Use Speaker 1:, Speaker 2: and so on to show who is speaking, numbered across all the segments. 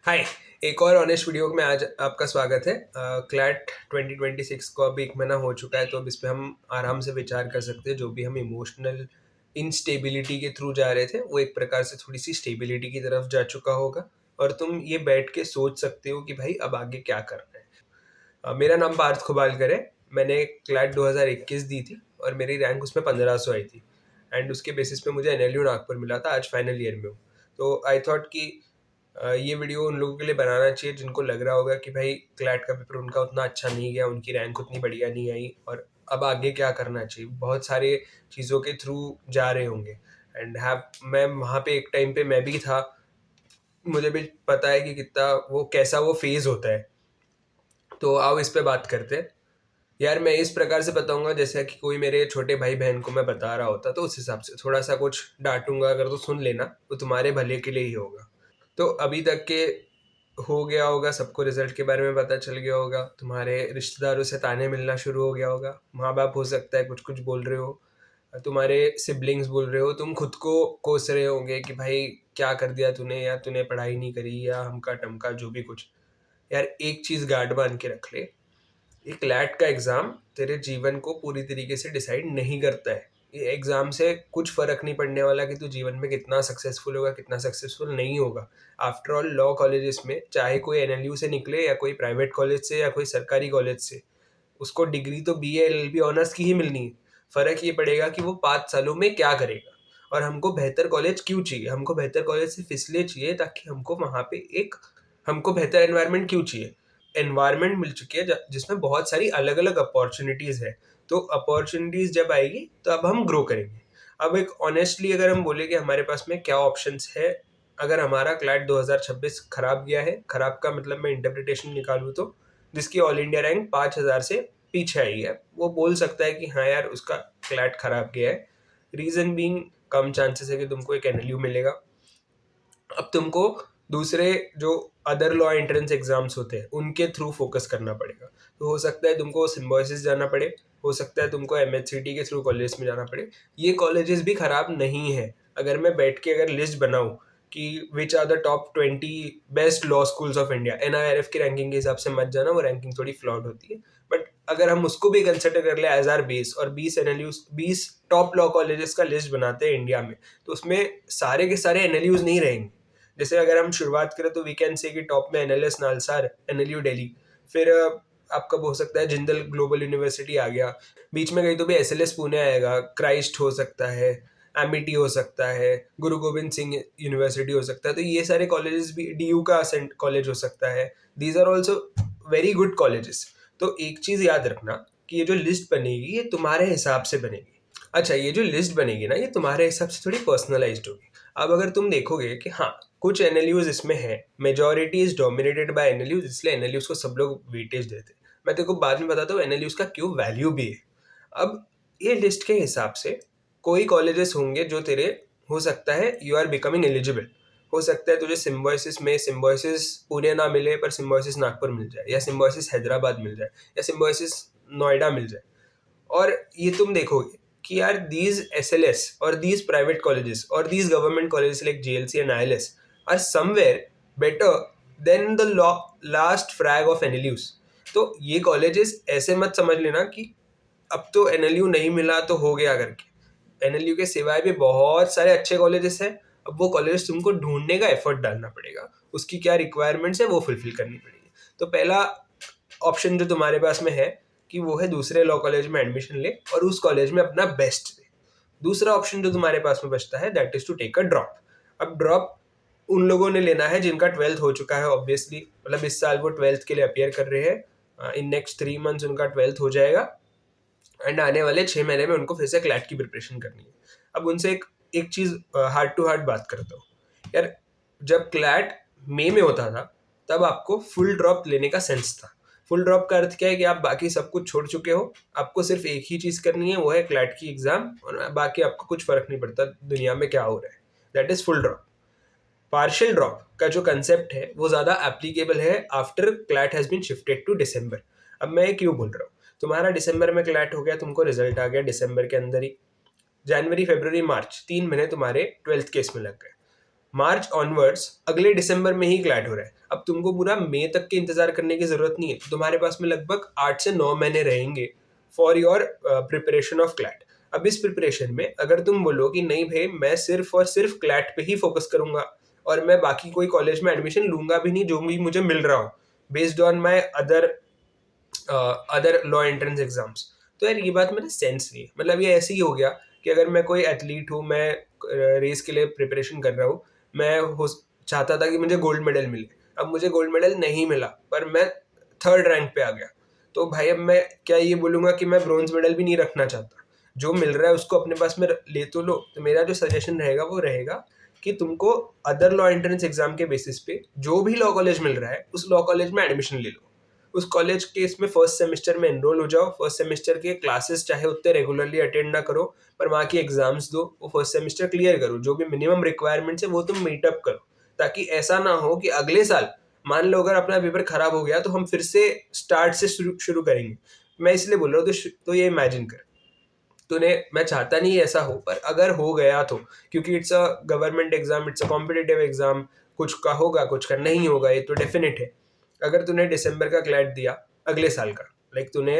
Speaker 1: हाय। एक और honest video में आज आपका स्वागत है। क्लैट 2026 को अब 1 महीना हो चुका है, तो अब इस पे हम आराम से विचार कर सकते हैं। जो भी हम इमोशनल इनस्टेबिलिटी के थ्रू जा रहे थे, वो एक प्रकार से थोड़ी सी स्टेबिलिटी की तरफ जा चुका होगा। और तुम ये बैठ के सोच सकते हो कि भाई अब आगे क्या करना है। मेरा नाम पार्थ खुबालकर है। मैंने क्लैट 2021 दी थी और मेरी रैंक उसमें 1500 आई थी। एंड उसके बेसिस पे मुझे NLU नागपुर मिला था। आज फाइनल ईयर में हूँ। तो आई थॉट कि ये वीडियो उन लोगों के लिए बनाना चाहिए जिनको लग रहा होगा कि भाई क्लैट का पेपर उनका उतना अच्छा नहीं गया, उनकी रैंक उतनी बढ़िया नहीं आई और अब आगे क्या करना चाहिए। बहुत सारे चीज़ों के थ्रू जा रहे होंगे। एंड हैव मैं वहाँ पे एक टाइम पे मैं भी था। मुझे भी पता है कि कितना वो कैसा वो फेज होता है। तो आओ इस पे बात करते हैं। यार मैं इस प्रकार से बताऊंगा जैसे कि कोई मेरे छोटे भाई बहन को मैं बता रहा होता, तो उस हिसाब से थोड़ा सा कुछ डांटूंगा। अगर तो सुन लेना, वो तुम्हारे भले के लिए ही होगा। तो अभी तक के हो गया होगा, सबको रिजल्ट के बारे में पता चल गया होगा। तुम्हारे रिश्तेदारों से ताने मिलना शुरू हो गया होगा। माँ बाप हो सकता है कुछ कुछ बोल रहे हो, तुम्हारे सिबलिंग्स बोल रहे हो, तुम खुद को कोस रहे होंगे कि भाई क्या कर दिया तूने, या तूने पढ़ाई नहीं करी, या हमका टमका जो भी कुछ। यार एक चीज़ गार्ड बांध के रख ले, एक लैट का एग्ज़ाम तेरे जीवन को पूरी तरीके से डिसाइड नहीं करता है। ये एग्ज़ाम से कुछ फ़र्क नहीं पड़ने वाला कि तू जीवन में कितना सक्सेसफुल होगा, कितना सक्सेसफुल नहीं होगा। आफ्टर ऑल लॉ कॉलेजेस में चाहे कोई NLU से निकले या कोई प्राइवेट कॉलेज से या कोई सरकारी कॉलेज से, उसको डिग्री तो BA LLB ऑनर्स की ही मिलनी है। फ़र्क ये पड़ेगा कि वो 5 सालों में क्या करेगा। और हमको बेहतर कॉलेज क्यों चाहिए? हमको बेहतर कॉलेज सिर्फ इसलिए चाहिए ताकि हमको बेहतर एनवायरनमेंट क्यों चाहिए? एनवायरनमेंट मिल चुकी है जिसमें बहुत सारी अलग अलग अपॉर्चुनिटीज़ है। तो अपॉर्चुनिटीज़ जब आएगी तो अब हम ग्रो करेंगे। अब एक ऑनेस्टली अगर हम बोले कि हमारे पास में क्या ऑप्शंस है, अगर हमारा क्लैट 2026 खराब गया है, खराब का मतलब मैं इंटरप्रिटेशन निकालूँ तो जिसकी ऑल इंडिया रैंक 5000 से पीछे आई है, वो बोल सकता है कि हाँ यार उसका क्लैट खराब गया है। रीज़न बीइंग कम चांसेस है कि तुमको एक NLU मिलेगा। अब तुमको दूसरे जो अदर लॉ एंट्रेंस एग्जाम्स होते हैं उनके थ्रू फोकस करना पड़ेगा। तो हो सकता है तुमको सिम्बोसिस जाना पड़े, हो सकता है तुमको MHCT के थ्रू कॉलेज में जाना पड़े। ये कॉलेजेस भी खराब नहीं है। अगर मैं बैठ के अगर लिस्ट बनाऊं कि which are the top 20 best law schools of India, NIRF की रैंकिंग के हिसाब से मत जाना, वो रैंकिंग थोड़ी फ्लॉड होती है। बट अगर हम उसको भी कंसिडर कर ले एज आर बेस और 20 टॉप लॉ कॉलेजेस का लिस्ट बनाते हैं इंडिया में, तो उसमें सारे के सारे NLUs नहीं रहेंगे। जैसे अगर हम शुरुआत करें तो वी कैन से कि टॉप में NLS नालसार, NLU दिल्ली, फिर आपका हो सकता है जिंदल ग्लोबल यूनिवर्सिटी आ गया। बीच में कहीं तो भी SLS पुणे आएगा, क्राइस्ट हो सकता है, एमिटी हो सकता है, गुरु गोविंद सिंह यूनिवर्सिटी हो सकता है। तो ये सारे कॉलेजेस भी, DU का सेंट कॉलेज हो सकता है। These are also very good colleges. तो एक चीज़ याद रखना कि ये जो लिस्ट बनेगी ये तुम्हारे हिसाब से बनेगी। अच्छा, ये जो लिस्ट बनेगी ना, ये तुम्हारे हिसाब से थोड़ी पर्सनलाइज्ड होगी। अब अगर तुम देखोगे कि हाँ कुछ NLUs इसमें है, majority is dominated by NLUs, इसलिए NLUs को सब लोग वेटेज देते हैं। मैं तेरे को बाद में बताता हूँ NLUs का क्यों वैल्यू भी है। अब ये लिस्ट के हिसाब से कोई कॉलेजेस होंगे जो तेरे, हो सकता है यू आर बिकमिंग एलिजिबल, हो सकता है तुझे सिम्बोसिस पुणे ना मिले पर सिम्बोसिस नागपुर मिल जाए, या सिम्बोसिस हैदराबाद मिल जाए, या सिम्बोसिस नोएडा मिल जाए। और ये तुम देखोगे कि यार दीज SLS और दीज प्राइवेट कॉलेजेस और these government colleges like JLC and ILS are somewhere better than the last frag of NLUs। तो ये कॉलेजेस ऐसे मत समझ लेना कि अब तो NLU नहीं मिला तो हो गया करके। NLU के सिवाय भी बहुत सारे अच्छे कॉलेजेस हैं। अब वो कॉलेजेस तुमको ढूंढने का एफर्ट डालना पड़ेगा, उसकी क्या रिक्वायरमेंट्स है वो फुलफिल करनी पड़ेगी। तो पहला ऑप्शन जो तुम्हारे पास में है कि वो है दूसरे लॉ कॉलेज में एडमिशन ले और उस कॉलेज में अपना बेस्ट दे। दूसरा ऑप्शन जो तुम्हारे पास में बचता है that is to take a drop. अब ड्रॉप उन लोगों ने लेना है जिनका 12th हो चुका है ऑब्वियसली, मतलब इस साल वो 12th के लिए अपियर कर रहे हैं। इन नेक्स्ट 3 मंथ्स उनका 12th हो जाएगा एंड आने वाले 6 महीने में उनको फिर से क्लैट की प्रिपरेशन करनी है। अब उनसे एक चीज़ हार्ट टू हार्ट बात करता हूँ। यार जब क्लैट मई में होता था तब आपको फुल ड्रॉप लेने का सेंस था। फुल ड्रॉप का अर्थ क्या है कि आप बाकी सब कुछ छोड़ चुके हो, आपको सिर्फ एक ही चीज़ करनी है, वो है क्लैट की एग्ज़ाम, और बाकी आपको कुछ फ़र्क नहीं पड़ता दुनिया में क्या हो रहा है। That is full drop. Partial drop का जो कंसेप्ट है वो ज़्यादा एप्लीकेबल है after CLAT has been shifted to December. अब मैं क्यों बोल रहा हूँ, तुम्हारा दिसंबर में क्लैट हो गया, तुमको रिजल्ट आ गया दिसंबर के अंदर ही, जनवरी फरवरी मार्च 3 महीने तुम्हारे 12th केस में लग गए। मार्च ऑनवर्ड्स अगले दिसंबर में ही क्लैट हो रहा है। अब तुमको पूरा मई तक के इंतजार करने की जरूरत नहीं है, तुम्हारे पास में लगभग 8 से 9 महीने रहेंगे for your preparation of CLAT. अब इस प्रिपरेशन में अगर तुम बोलो कि नहीं भाई मैं सिर्फ और सिर्फ क्लैट पे ही फोकस करूंगा और मैं बाकी कोई कॉलेज में एडमिशन लूंगा भी नहीं जो भी मुझे मिल रहा हो based on my other law entrance exams, तो यार ये बात मेरा सेंस नहीं है। मतलब ये ऐसे ही हो गया कि अगर मैं कोई एथलीट हूँ, मैं रेस के लिए प्रिपरेशन कर रहा हूँ, मैं चाहता था कि मुझे गोल्ड मेडल मिले, अब मुझे गोल्ड मेडल नहीं मिला पर मैं थर्ड रैंक पे आ गया, तो भाई अब मैं क्या ये बोलूँगा कि मैं ब्रॉन्ज मेडल भी नहीं रखना चाहता, जो मिल रहा है उसको अपने पास में ले तो लो। तो मेरा जो सजेशन रहेगा वो रहेगा कि तुमको अदर लॉ एंट्रेंस एग्जाम के बेसिस पे जो भी लॉ कॉलेज मिल रहा है उस लॉ कॉलेज में एडमिशन ले लो, उस कॉलेज के इसमें फर्स्ट सेमेस्टर में एनरोल हो जाओ, फर्स्ट सेमेस्टर के क्लासेस चाहे उतने रेगुलरली अटेंड ना करो पर वहाँ की एग्जाम्स दो, वो फर्स्ट सेमेस्टर क्लियर करो, जो भी मिनिमम रिक्वायरमेंट्स है वो तुम मीटअप करो, ताकि ऐसा ना हो कि अगले साल मान लो अगर अपना पेपर खराब हो गया तो हम फिर से स्टार्ट से शुरू करेंगे। मैं इसलिए बोल रहा हूँ तो ये इमेजिन कर तूने, मैं चाहता नहीं ऐसा हो पर अगर हो गया तो, क्योंकि it's a government exam, it's a competitive exam, कुछ का होगा कुछ का नहीं होगा ये तो डेफिनेट है। अगर तूने दिसंबर का क्लैट दिया अगले साल का, लाइक तूने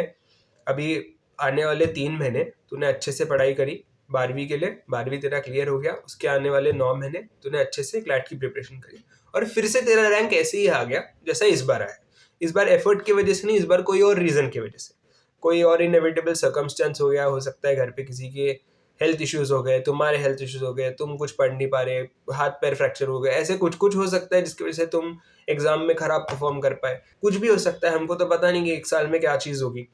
Speaker 1: अभी आने वाले 3 महीने तूने अच्छे से पढ़ाई करी 12वीं के लिए, 12वीं तेरा क्लियर हो गया, उसके आने वाले 9 महीने तूने अच्छे से क्लैट की प्रिपरेशन करी और फिर से तेरा रैंक ऐसे ही आ गया जैसा इस बार आया। इस बार एफर्ट की वजह से नहीं, इस बार कोई और रीजन की वजह से, कोई और इनएविटेबल सर्कमस्टेंस हो गया, हो सकता है घर पे किसी के हेल्थ इश्यूज हो गए, तुम्हारे हेल्थ इश्यूज हो गए, तुम कुछ पढ़ नहीं पा रहे, हाथ पैर फ्रैक्चर हो गए, ऐसे कुछ कुछ हो सकता है जिसकी वजह से तुम एग्जाम में खराब परफॉर्म कर पाए, कुछ भी हो सकता है, हमको तो पता नहीं कि एक साल में क्या चीज़ होगी।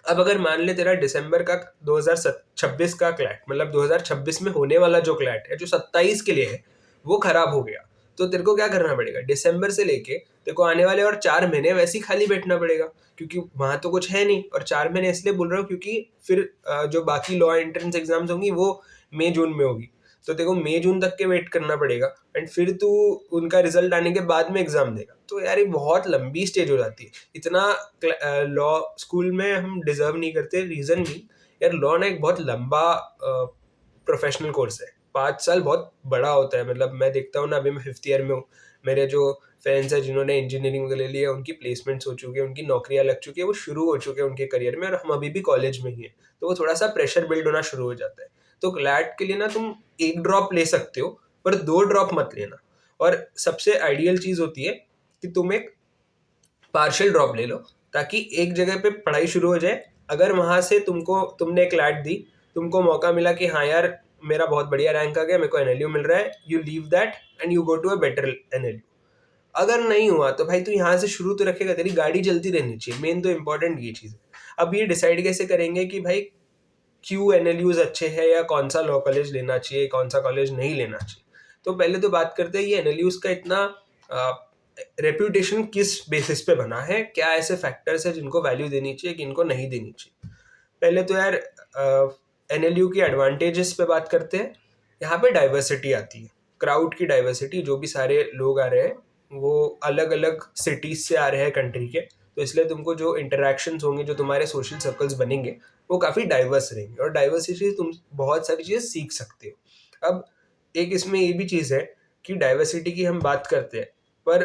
Speaker 1: अब अगर मान ले तेरा दिसंबर का 2026 का क्लैट, मतलब 2026 में होने वाला जो क्लैट है जो 27 के लिए है वो खराब हो गया, तो तेरे को क्या करना पड़ेगा, दिसंबर से लेके तेरे को आने वाले और 4 महीने वैसे ही खाली बैठना पड़ेगा, क्योंकि वहां तो कुछ है नहीं। और 4 महीने इसलिए बोल रहा हूँ क्योंकि फिर जो बाकी लॉ एंट्रेंस एग्जाम्स होंगी वो मई जून में होगी, तो तेरे को मई जून तक के वेट करना पड़ेगा एंड फिर तू उनका रिजल्ट आने के बाद में एग्जाम देगा, तो यार ये बहुत लंबी स्टेज हो जाती है। इतना लॉ स्कूल में हम डिजर्व नहीं करते, रीजन भी यार लॉ ना एक बहुत लंबा प्रोफेशनल कोर्स है, 5 साल बहुत बड़ा होता है। मतलब मैं देखता हूँ ना, अभी मैं 5th ईयर में हूँ, मेरे जो फ्रेंड्स हैं जिन्होंने इंजीनियरिंग ले लिया उनकी प्लेसमेंट्स हो चुकी है, उनकी नौकरियां लग चुकी है, वो शुरू हो चुके हैं उनके करियर में और हम अभी भी कॉलेज में ही हैं, तो वो थोड़ा सा प्रेशर बिल्ड होना शुरू हो जाता है। तो क्लैट के लिए ना तुम 1 ड्रॉप ले सकते हो पर 2 ड्रॉप मत लेना, और सबसे आइडियल चीज़ होती है कि तुम एक पार्शियल ड्रॉप ले लो, ताकि एक जगह पे पढ़ाई शुरू हो जाए, अगर वहां से तुमने क्लैट दी, तुमको मौका मिला कि हाँ यार मेरा बहुत बढ़िया रैंक आ गया, मेरे को एनएलयू मिल रहा है, you leave that and you go to a better NLU. अगर नहीं हुआ तो भाई तू यहाँ से शुरू तो रखेगा, तेरी गाड़ी चलती रहनी चाहिए, मेन तो इंपॉर्टेंट ये चीज़ है। अब ये डिसाइड कैसे करेंगे कि भाई क्यों एनएलयूज अच्छे हैं या कौन सा लॉ कॉलेज लेना चाहिए, कौन सा कॉलेज नहीं लेना चाहिए, तो पहले तो बात करते हैं ये एनएलयूज का इतना रेप्यूटेशन किस बेसिस पे बना है, क्या ऐसे फैक्टर्स है जिनको वैल्यू देनी चाहिए, किनको नहीं देनी चाहिए। पहले तो यार एनएलयू की एडवांटेजेस पे बात करते हैं। यहाँ पे डाइवर्सिटी आती है, क्राउड की डाइवर्सिटी, जो भी सारे लोग आ रहे हैं वो अलग अलग सिटीज से आ रहे हैं कंट्री के, तो इसलिए तुमको जो इंटरेक्शंस होंगे, जो तुम्हारे सोशल सर्कल्स बनेंगे वो काफ़ी डाइवर्स रहेंगे, और डाइवर्सिटी तुम बहुत सारी चीज़ें सीख सकते हो। अब एक इसमें ये भी चीज़ है कि डाइवर्सिटी की हम बात करते हैं पर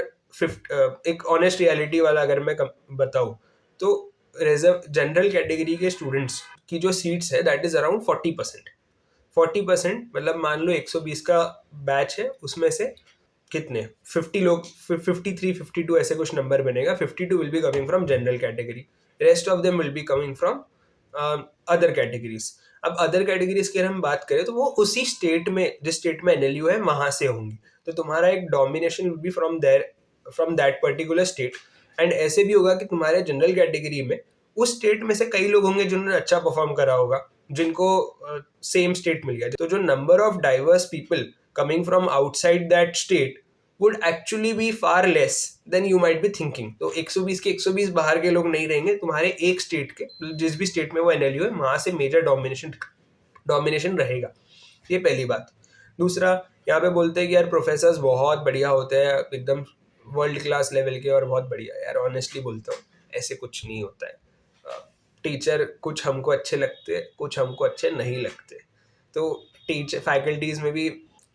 Speaker 1: एक ऑनेस्ट रियलिटी वाला अगर मैं बताऊँ तो रिजर्व जनरल कैटेगरी के स्टूडेंट्स की जो सीट्स है दैट इज अराउंड 40%। 40% मतलब मान लो 120 का बैच है, उसमें से कितने 50 लोग, 53 52 ऐसे कुछ नंबर बनेगा, 52 will be coming from general category, rest of them will be coming from other categories. अब अदर कैटेगरीज की अगर हम बात करें तो वो उसी स्टेट में, जिस स्टेट में एनएलयू है वहां से होंगी, तो तुम्हारा एक domination will be from that particular state. And ऐसे भी होगा कि तुम्हारे जनरल कैटेगरी में उस स्टेट में से कई लोग होंगे जिन्होंने अच्छा परफॉर्म करा होगा, जिनको सेम स्टेट मिल गया, तो जो number of diverse people coming from outside that state would actually be far less than you might be thinking। तो 120 के 120 बाहर के लोग नहीं रहेंगे, तुम्हारे एक स्टेट के, जिस भी स्टेट में वो एनएलयू है वहां से मेजर डोमिनेशन रहेगा। ये पहली बात। दूसरा, यहाँ पे बोलते हैं कि यार प्रोफेसर्स बहुत बढ़िया होते हैं, एकदम वर्ल्ड क्लास लेवल के और बहुत बढ़िया, यार ऑनेस्टली बोलता हूँ ऐसे कुछ नहीं होता है। टीचर कुछ हमको अच्छे लगते, कुछ हमको अच्छे नहीं लगते, तो टीचर फैकल्टीज में भी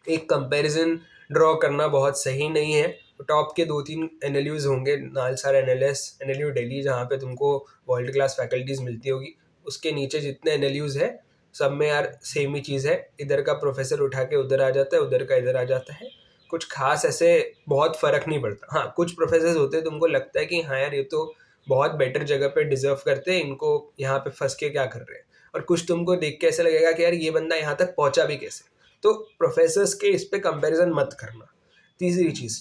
Speaker 1: एक कंपैरिजन ड्रॉ करना बहुत सही नहीं है। टॉप के 2-3 एनएलयूज होंगे, नालसार एनएलएस, एनएलयू दिल्ली, जहाँ पे तुमको वर्ल्ड क्लास फैकल्टीज मिलती होगी। उसके नीचे जितने एनएलयूज है सब में यार सेम ही चीज़ है, इधर का प्रोफेसर उठा के उधर आ जाता है, उधर का इधर आ जाता है, कुछ खास ऐसे बहुत फ़र्क नहीं पड़ता। हाँ, कुछ प्रोफेसर्स होते हैं तुमको लगता है कि हाँ यार ये तो बहुत बेटर जगह पे डिजर्व करते हैं, इनको यहाँ पे फंस के क्या कर रहे हैं। और कुछ तुमको देख के ऐसा लगेगा कि यार ये बंदा यहाँ तक पहुँचा भी कैसे। तो प्रोफेसर्स के इस पे कंपैरिजन मत करना। तीसरी चीज़,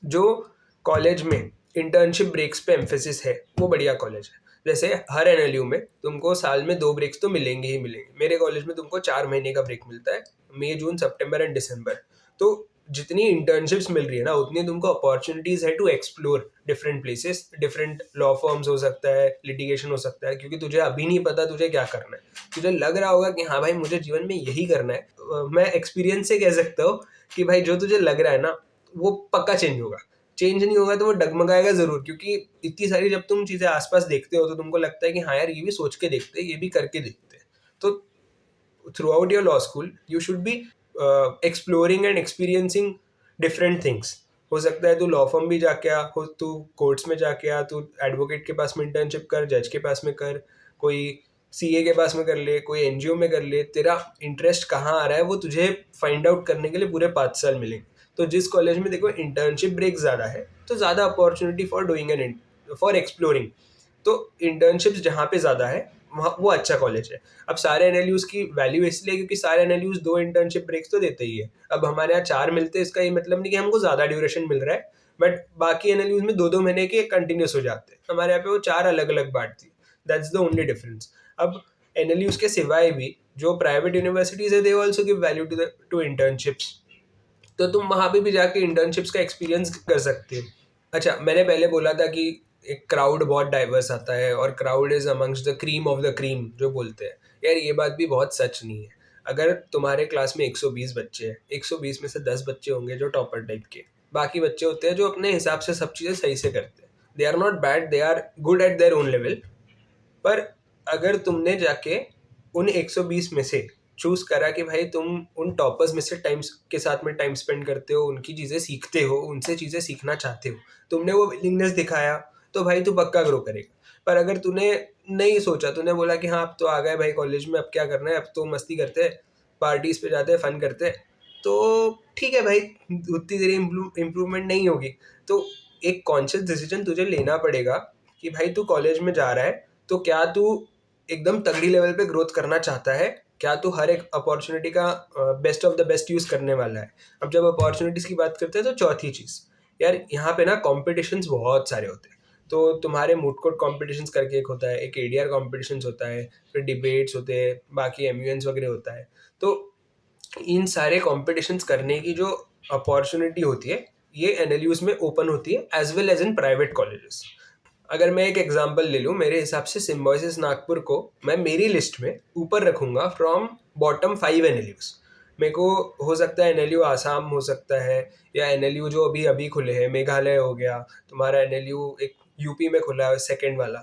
Speaker 1: जो कॉलेज में इंटर्नशिप ब्रेक्स पे एम्फेसिस है वो बढ़िया कॉलेज है। जैसे हर एनएलयू में तुमको साल में 2 ब्रेक्स तो मिलेंगे ही मिलेंगे। मेरे कॉलेज में तुमको 4 महीने का ब्रेक मिलता है, मई, जून, सितंबर एंड दिसंबर। तो जितनी इंटर्नशिप्स मिल रही है ना, उतनी तुमको अपॉर्चुनिटीज है to explore different places, different law firms हो सकता है, लिटिगेशन हो सकता है, क्योंकि तुझे अभी नहीं पता तुझे क्या करना है। तुझे लग रहा होगा कि हाँ भाई मुझे जीवन में यही करना है, मैं एक्सपीरियंस से कह सकता हूँ कि भाई जो तुझे लग रहा है ना वो पक्का चेंज होगा। चेंज नहीं होगा तो वो डगमगाएगा जरूर, क्योंकि इतनी सारी जब तुम चीजें आसपास देखते हो तो तुमको लगता है कि हाँ यार ये भी सोच के देखते हैं, ये भी करके देखते हैं। तो through out your law school you should be exploring and experiencing different things. हो सकता है तू लॉ फर्म भी जाके आ, हो तू कोर्ट्स में जाके आ, तू एडवोकेट के पास में इंटर्नशिप कर, जज के पास में कर, कोई सीए के पास में कर ले, कोई एनजीओ में कर ले। तेरा इंटरेस्ट कहाँ आ रहा है वो तुझे फाइंड आउट करने के लिए पूरे 5 साल मिलेंगे। तो जिस कॉलेज में देखो इंटर्नशिप ब्रेक ज़्यादा है तो ज़्यादा opportunity for doing an for exploring. तो इंटर्नशिप्स जहाँ पे ज़्यादा है वहाँ वो अच्छा कॉलेज है। अब सारे एनएलयूज की वैल्यू इसलिए क्योंकि सारे एनएलयूज 2 इंटर्नशिप ब्रेक्स तो देते ही है। अब हमारे यहाँ 4 मिलते हैं, इसका ये मतलब नहीं कि हमको ज़्यादा ड्यूरेशन मिल रहा है, बट बाकी एनएलयूज में 2-2 महीने के कंटिन्यूस हो जाते हैं, हमारे यहाँ पे वो 4 अलग अलग बांटती है। That's the only difference. अब एनएलयूज के सिवाय भी जो प्राइवेट यूनिवर्सिटीज है they also give value to internships. तो तुम वहाँ पे भी जाके इंटर्नशिप्स का एक्सपीरियंस कर सकते हो। अच्छा, मैंने पहले बोला था कि एक क्राउड बहुत डाइवर्स आता है और crowd is amongst the cream of the cream जो बोलते हैं। यार ये बात भी बहुत सच नहीं है। अगर तुम्हारे क्लास में 120 बच्चे हैं, 120 में से 10 बच्चे होंगे जो टॉपर टाइप के, बाकी बच्चे होते हैं जो अपने हिसाब से सब चीज़ें सही से करते हैं। They are not bad, they are good at their own level. पर अगर तुमने जाके उन 120 में से चूज करा कि भाई तुम उन टॉपर्स में से टाइम के साथ में टाइम स्पेंड करते हो, उनकी चीज़ें सीखते हो, उनसे चीज़ें सीखना चाहते हो, तुमने वो विलिंगनेस दिखाया, तो भाई तू पक्का ग्रो करेगा। पर अगर तूने नहीं सोचा, तूने बोला कि हाँ अब तो आ गए भाई कॉलेज में, अब क्या करना है, अब तो मस्ती करते हैं, पार्टीज पे जाते हैं, फन करते हैं, तो ठीक है भाई, उतनी देरी इम्प्रूवमेंट नहीं होगी। तो एक कॉन्शियस डिसीजन तुझे लेना पड़ेगा कि भाई तू कॉलेज में जा रहा है तो क्या तू एकदम तगड़ी लेवल पे ग्रोथ करना चाहता है, क्या तू हर एक अपॉर्चुनिटी का best of the best use करने वाला है। अब जब अपॉर्चुनिटीज की बात करते हैं तो चौथी चीज, यार यहाँ पे ना कॉम्पिटिशन्स बहुत सारे होते हैं। तो तुम्हारे मूड कोर्ट कॉम्पिटिशन्स करके एक होता है, एक एडीआर कॉम्पिटिशन्स होता है, फिर डिबेट्स होते हैं, बाकी एमयूएन्स वगैरह होता है। तो इन सारे कॉम्पिटिशन्स करने की जो अपॉर्चुनिटी होती है ये एनएलयूज में ओपन होती है as well as in private colleges. अगर मैं एक एग्जांपल ले लूँ, मेरे हिसाब से सिम्बोसिस नागपुर को मैं मेरी लिस्ट में ऊपर रखूंगा फ्रॉम बॉटम 5 एनएलयूज। मेरे को हो सकता है एनएलयू आसाम हो सकता है, या एनएलयू जो अभी अभी खुले हैं, मेघालय हो गया, तुम्हारा एनएलयू एक यूपी में खुला है सेकेंड वाला,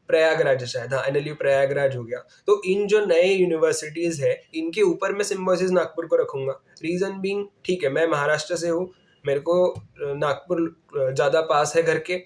Speaker 1: प्रयागराज है शायद, हाँ एनएलयू प्रयागराज हो गया। तो इन जो नए यूनिवर्सिटीज़ है इनके ऊपर मैं सिम्बोसिस नागपुर को रखूंगा। रीज़न बीइंग, ठीक है मैं महाराष्ट्र से हूँ, मेरे को नागपुर ज़्यादा पास है घर के।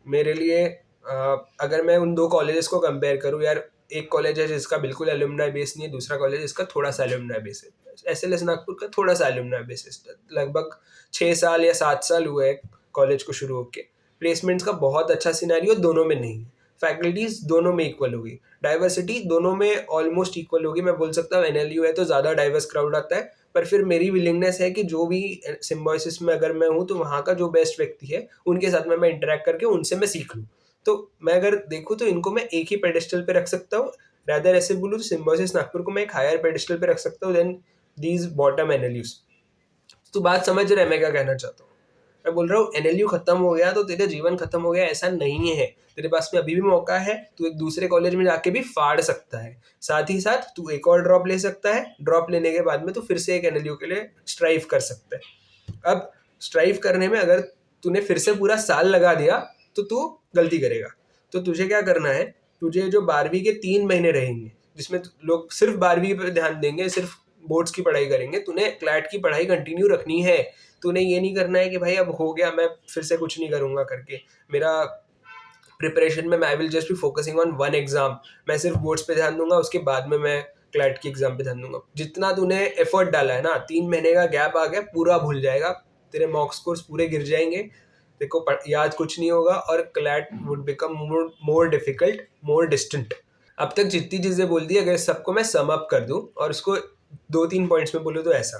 Speaker 1: मेरे लिए अगर मैं उन दो कॉलेजेस को कंपेयर करूँ, यार एक कॉलेज है जिसका बिल्कुल एलुमनाई बेस नहीं है, दूसरा कॉलेज जिसका थोड़ा सा एलुमनाई बेस है। एसएलएस नागपुर का थोड़ा सा एलुमनाई बेस है, लगभग 6 साल या 7 साल हुए हैं कॉलेज को शुरू होके। प्लेसमेंट्स का बहुत अच्छा सिनेरियो दोनों में नहीं है, फैकल्टीज दोनों में इक्वल होगी, डाइवर्सिटी दोनों में ऑलमोस्ट इक्वल होगी। मैं बोल सकता हूँ एनएलयू है तो ज़्यादा डाइवर्स क्राउड आता है, पर फिर मेरी विलिंगनेस है कि जो भी सिम्बोसिस में अगर मैं हूँ तो वहाँ का जो बेस्ट व्यक्ति है उनके साथ में मैं इंटरेक्ट करके उनसे मैं सीख लूँ। तो मैं अगर देखूँ तो इनको मैं एक ही पेडिस्टल पे रख सकता हूँ, रादर ऐसे बोलूँ तो सिम्बोसिस नागपुर को मैं एक हायर पेडिस्टल पे रख सकता हूँ देन दीज बॉटम एनएलयूज। तो बात समझ रहे हैं मैं क्या कहना चाहता हूँ। मैं बोल रहा हूँ एनएलयू खत्म हो गया तो तेरा जीवन खत्म हो गया, ऐसा नहीं है। तेरे पास में अभी भी मौका है, तू एक दूसरे कॉलेज में जाके भी फाड़ सकता है, साथ ही साथ तू एक और ड्रॉप ले सकता है, ड्रॉप लेने के बाद में तू फिर से एक एनएलयू के लिए स्ट्राइव कर सकता है। अब स्ट्राइव करने में अगर तूने फिर से पूरा साल लगा दिया तो तू गलती करेगा। तो तुझे क्या करना है, तुझे जो 12वीं के 3 महीने रहेंगे जिसमें लोग सिर्फ 12वीं पे ध्यान देंगे, सिर्फ बोर्ड्स की पढ़ाई करेंगे, तूने क्लैट की पढ़ाई कंटिन्यू रखनी है। तूने ये नहीं करना है कि भाई अब हो गया, मैं फिर से कुछ नहीं करूँगा करके। मेरा प्रिपरेशन में I will just be focusing on one exam, मैं सिर्फ बोर्ड्स पे ध्यान दूंगा, उसके बाद में मैं क्लैट की एग्जाम पे ध्यान दूंगा। जितना तूने एफर्ट डाला है ना, 3 महीने का गैप आ गया, पूरा भूल जाएगा, तेरे मॉक स्कोर्स पूरे गिर जाएंगे, देखो याद कुछ नहीं होगा, और CLAT would become more difficult, more distant. अब तक जितनी चीज़ें बोल दी, अगर सबको मैं सम अप कर दूं और उसको 2-3 पॉइंट्स में बोलूँ तो ऐसा।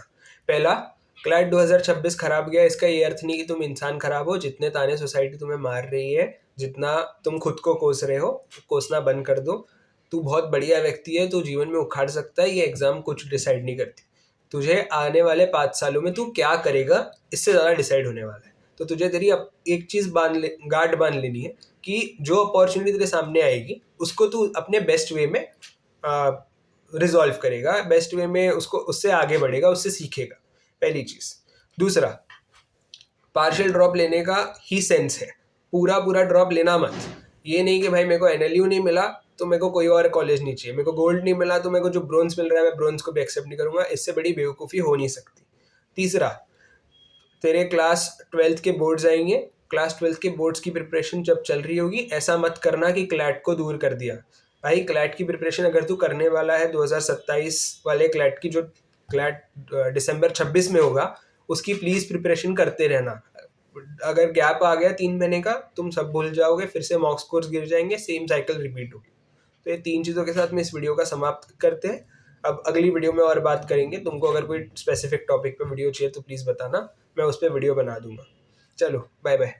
Speaker 1: पहला, क्लैट 2026 खराब गया, इसका ये अर्थ नहीं कि तुम इंसान खराब हो। जितने ताने सोसाइटी तुम्हें मार रही है, जितना तुम खुद को कोस रहे हो, कोसना बंद कर दो। तू बहुत बढ़िया व्यक्ति है, तू जीवन में उखाड़ सकता है, ये एग्जाम कुछ डिसाइड नहीं करती। तुझे आने वाले 5 सालों में तू क्या करेगा, इससे ज़्यादा डिसाइड होने वाला है। तो तुझे तेरी अब एक चीज़ गांठ बांध लेनी है कि जो अपॉर्चुनिटी तेरे सामने आएगी उसको तू अपने बेस्ट वे में रिजॉल्व करेगा, बेस्ट वे में उसको, उससे आगे बढ़ेगा, उससे सीखेगा, पहली चीज़। दूसरा, पार्शियल ड्रॉप लेने का ही सेंस है, पूरा पूरा ड्रॉप लेना मत। ये नहीं कि भाई मेरे को NLU नहीं मिला तो मेरे को कोई और कॉलेज नहीं चाहिए, मेरे को गोल्ड नहीं मिला तो मेरे को जो ब्रोंज मिल रहा है मैं ब्रोंज को भी एक्सेप्ट नहीं करूँगा, इससे बड़ी बेवकूफ़ी हो नहीं सकती। तीसरा, तेरे क्लास 12th के बोर्ड्स आएंगे, क्लास 12th के बोर्ड्स की प्रिपरेशन जब चल रही होगी, ऐसा मत करना कि क्लैट को दूर कर दिया। भाई क्लैट की प्रिपरेशन अगर तू करने वाला है 2027 वाले क्लैट की, जो क्लैट दिसंबर 26 में होगा, उसकी प्लीज़ प्रिपरेशन करते रहना। अगर गैप आ गया 3 महीने का, तुम सब भूल जाओगे, फिर से मॉक स्कोर्स गिर जाएंगे, सेम साइकिल रिपीट होगी। तो ये 3 चीज़ों के साथ में इस वीडियो का समाप्त करते हैं। अब अगली वीडियो में और बात करेंगे। तुमको अगर कोई स्पेसिफिक टॉपिक पे वीडियो चाहिए तो प्लीज़ बताना, मैं उस पर वीडियो बना दूंगा। चलो, बाय बाय।